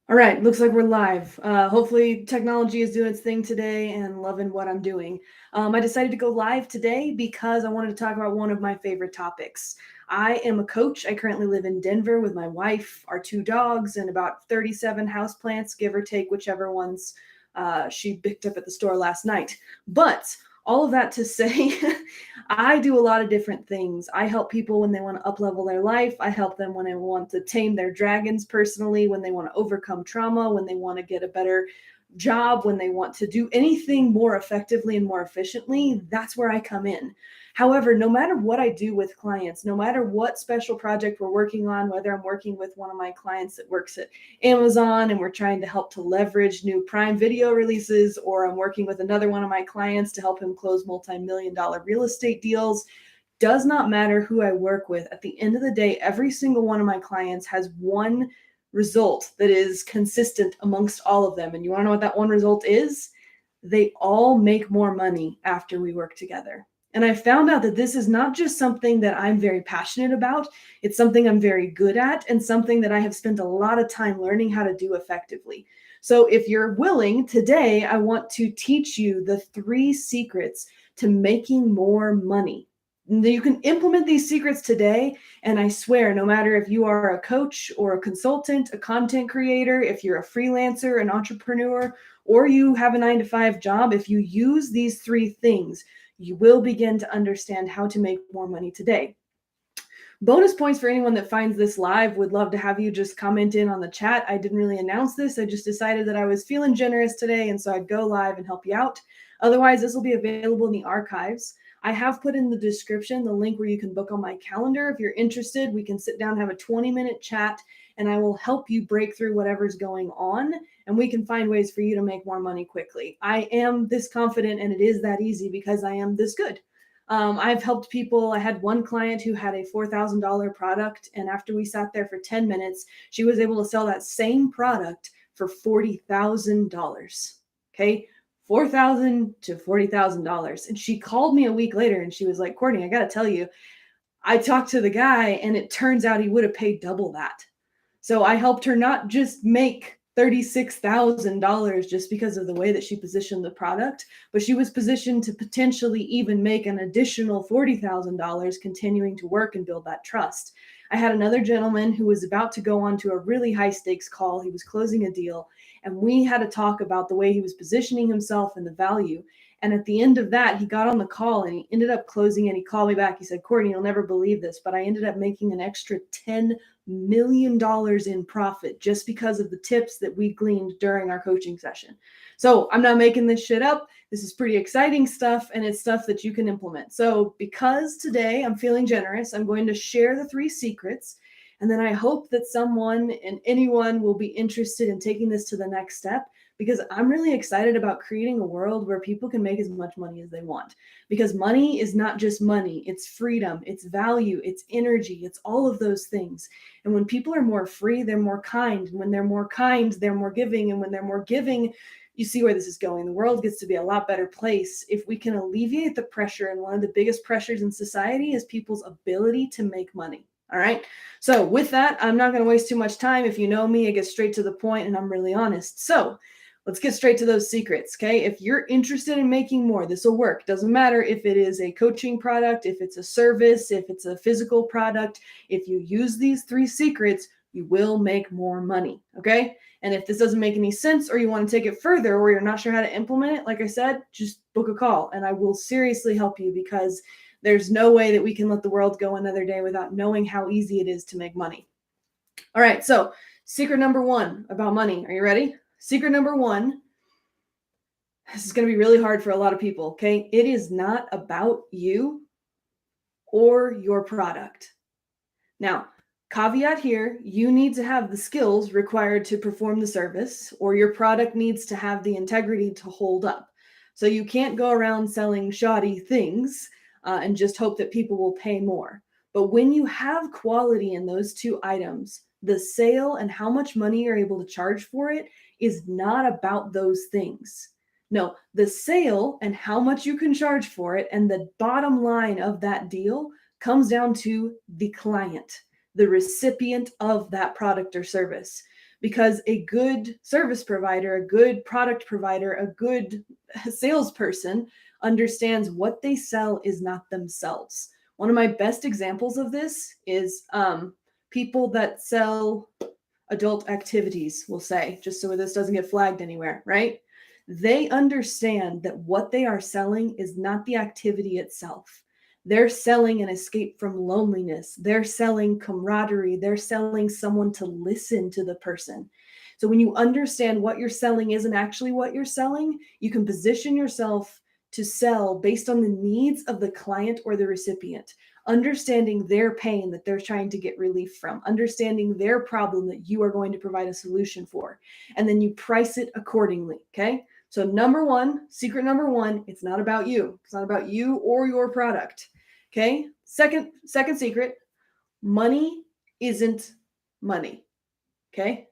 All right, looks like we're live. Hopefully, technology is doing its thing today and loving what I'm doing. I decided to go live today because I wanted to talk about one of my favorite topics. I am a coach. I currently live in Denver with my wife, our two dogs, and about 37 houseplants, give or take whichever ones she picked up at the store last night. But all of that to say, I do a lot of different things. I help people when they want to uplevel their life. I help them when they want to tame their dragons personally, when they want to overcome trauma, when they want to get a better job, when they want to do anything more effectively and more efficiently. That's where I come in. However, no matter what I do with clients, no matter what special project we're working on, whether I'm working with one of my clients that works at Amazon and we're trying to help to leverage new Prime Video releases, or I'm working with another one of my clients to help him close multi-million dollar real estate deals, does not matter who I work with. At the end of the day, every single one of my clients has one result that is consistent amongst all of them. And you want to know what that one result is? They all make more money after we work together. And I found out that this is not just something that I'm very passionate about, it's something I'm very good at and something that I have spent a lot of time learning how to do effectively. So, if you're willing, today I want to teach you the 3 secrets to making more money. You can implement these secrets today, and I swear, no matter if you are a coach or a consultant, a content creator, if you're a freelancer, an entrepreneur, or you have a 9 to 5 job, if you use these 3 things, you will begin to understand how to make more money today. Bonus points for anyone that finds this live. Would love to have you just comment in on the chat. I didn't really announce this. I just decided that I was feeling generous today, and so I'd go live and help you out. Otherwise, this will be available in the archives. I have put in the description the link where you can book on my calendar. If you're interested, we can sit down, have a 20-minute chat, and I will help you break through whatever's going on, and we can find ways for you to make more money quickly. I am this confident, and it is that easy because I am this good. I've helped people. I had one client who had a $4,000 product, and after we sat there for 10 minutes, she was able to sell that same product for $40,000. Okay, $4,000 to $40,000. And she called me a week later and she was like, Courtney, I got to tell you, I talked to the guy and it turns out he would have paid double that. So I helped her not just make $36,000 just because of the way that she positioned the product, but she was positioned to potentially even make an additional $40,000 continuing to work and build that trust. I had another gentleman who was about to go on to a really high stakes call. He was closing a deal, and we had to talk about the way he was positioning himself and the value. And at the end of that, he got on the call and he ended up closing, and he called me back. He said, Courtney, you'll never believe this, but I ended up making an extra $10 million in profit just because of the tips that we gleaned during our coaching session. So I'm not making this shit up. This is pretty exciting stuff, and it's stuff that you can implement. So because today I'm feeling generous, I'm going to share the 3 secrets. And then I hope that someone and anyone will be interested in taking this to the next step, because I'm really excited about creating a world where people can make as much money as they want. Because money is not just money, it's freedom, it's value, it's energy, it's all of those things. And when people are more free, they're more kind. And when they're more kind, they're more giving. And when they're more giving, you see where this is going. The world gets to be a lot better place if we can alleviate the pressure. And one of the biggest pressures in society is people's ability to make money. All right. So, with that, I'm not going to waste too much time. If you know me, I get straight to the point and I'm really honest. So, let's get straight to those secrets. Okay. If you're interested in making more, this will work. Doesn't matter if it is a coaching product, if it's a service, if it's a physical product. If you use these 3 secrets, you will make more money. Okay. And if this doesn't make any sense, or you want to take it further, or you're not sure how to implement it, like I said, just book a call and I will seriously help you, because there's no way that we can let the world go another day without knowing how easy it is to make money. All right. So, secret number 1 about money. Are you ready? Secret number 1. This is going to be really hard for a lot of people. Okay. It is not about you or your product. Now, caveat here, you need to have the skills required to perform the service, or your product needs to have the integrity to hold up. So you can't go around selling shoddy things and just hope that people will pay more. But when you have quality in those 2 items, the sale and how much money you're able to charge for it is not about those things. No, the sale and how much you can charge for it and the bottom line of that deal comes down to the client, the recipient of that product or service. because a good service provider, a good product provider, a good salesperson understands what they sell is not themselves. One of my best examples of this is people that sell adult activities, we'll say, just so this doesn't get flagged anywhere, right? They understand that what they are selling is not the activity itself. They're selling an escape from loneliness. They're selling camaraderie. They're selling someone to listen to the person. So when you understand what you're selling isn't actually what you're selling, you can position yourself to sell based on the needs of the client or the recipient, understanding their pain that they're trying to get relief from, understanding their problem that you are going to provide a solution for, and then you price it accordingly. Okay. So secret number one, it's not about you. It's not about you or your product. Okay. Second secret, money isn't money. Okay.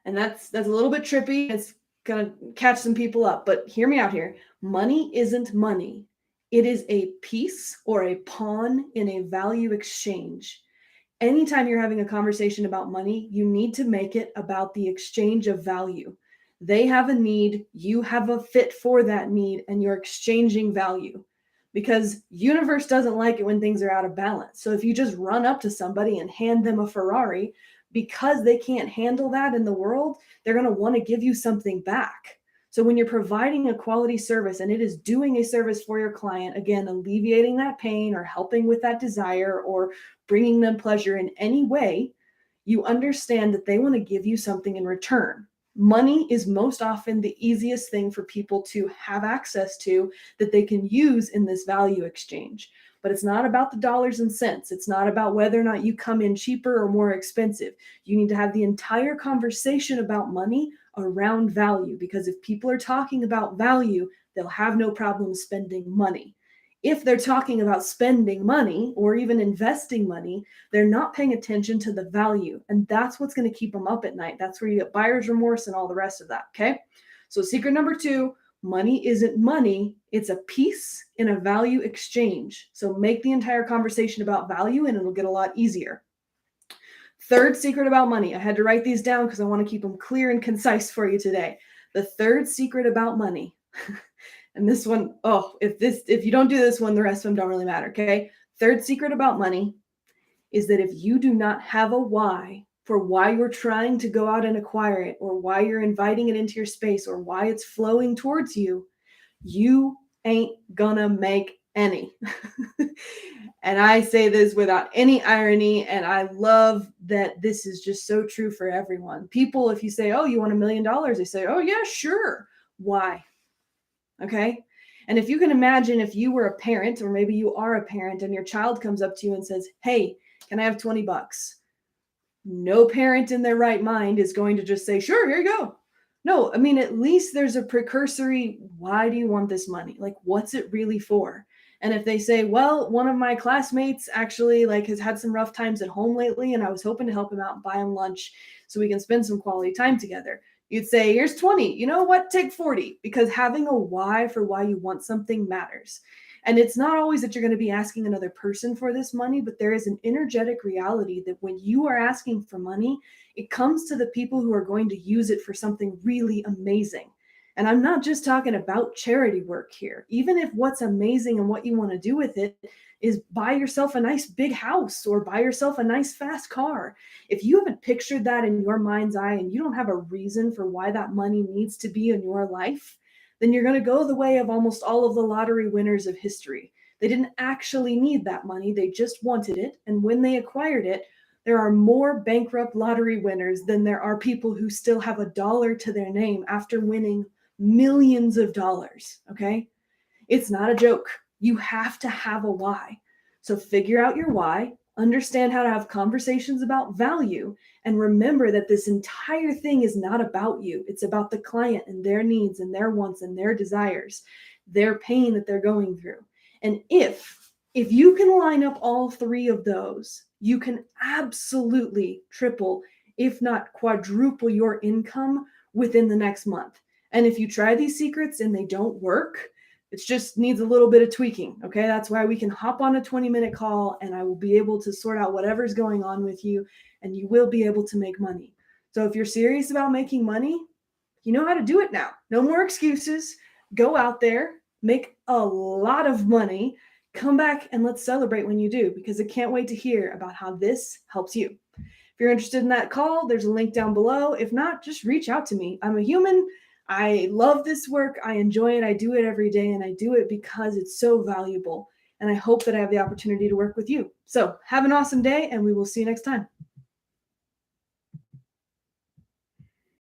And that's a little bit trippy. It's going to catch some people up, but hear me out here. Money isn't money. It is a piece or a pawn in a value exchange. Anytime you're having a conversation about money, you need to make it about the exchange of value. They have a need, you have a fit for that need, and you're exchanging value. Because universe doesn't like it when things are out of balance. So if you just run up to somebody and hand them a Ferrari, because they can't handle that in the world, they're going to want to give you something back. So when you're providing a quality service and it is doing a service for your client, again, alleviating that pain or helping with that desire or bringing them pleasure in any way, you understand that they want to give you something in return. Money is most often the easiest thing for people to have access to that they can use in this value exchange. But it's not about the dollars and cents. It's not about whether or not you come in cheaper or more expensive. You need to have the entire conversation about money around value, because if people are talking about value, they'll have no problem spending money. If they're talking about spending money or even investing money, they're not paying attention to the value. And that's what's going to keep them up at night. That's where you get buyer's remorse and all the rest of that. Okay. So secret number two, money isn't money. It's a piece in a value exchange. So make the entire conversation about value and it'll get a lot easier. Third secret about money. I had to write these down because I want to keep them clear and concise for you today. The third secret about money. And this one, if you don't do this one, the rest of them don't really matter. Okay. Third secret about money is that if you do not have a why for why you're trying to go out and acquire it, or why you're inviting it into your space, or why it's flowing towards you, you ain't gonna make any. And I say this without any irony, and I love that this is just so true for everyone. People, if you say, oh, you want $1 million? They say, oh, yeah, sure. Why? Okay. And if you can imagine, if you were a parent, or maybe you are a parent, and your child comes up to you and says, hey, can I have $20? No parent in their right mind is going to just say, sure, here you go. No, I mean, at least there's a precursory, why do you want this money? Like, what's it really for? And if they say, well, one of my classmates actually has had some rough times at home lately, and I was hoping to help him out and buy him lunch so we can spend some quality time together. You'd say, here's 20. You know what? Take 40, because having a why for why you want something matters. And it's not always that you're going to be asking another person for this money, but there is an energetic reality that when you are asking for money, it comes to the people who are going to use it for something really amazing. And I'm not just talking about charity work here. Even if what's amazing and what you want to do with it is buy yourself a nice big house or buy yourself a nice fast car. If you haven't pictured that in your mind's eye and you don't have a reason for why that money needs to be in your life, then you're going to go the way of almost all of the lottery winners of history. They didn't actually need that money. They just wanted it. And when they acquired it, there are more bankrupt lottery winners than there are people who still have a dollar to their name after winning millions of dollars. Okay. It's not a joke. You have to have a why. So figure out your why, understand how to have conversations about value, and remember that this entire thing is not about you. It's about the client and their needs and their wants and their desires, their pain that they're going through. And if you can line up all three of those, you can absolutely triple, if not quadruple, your income within the next month. And if you try these secrets and they don't work, it just needs a little bit of tweaking. Okay. That's why we can hop on a 20-minute call and I will be able to sort out whatever's going on with you and you will be able to make money. So if you're serious about making money, you know how to do it now. No more excuses. Go out there, make a lot of money, come back and let's celebrate when you do, because I can't wait to hear about how this helps you. If you're interested in that call, there's a link down below. If not, just reach out to me. I'm a human. I love this work. I enjoy it. I do it every day, and I do it because it's so valuable. And I hope that I have the opportunity to work with you. So have an awesome day, and we will see you next time.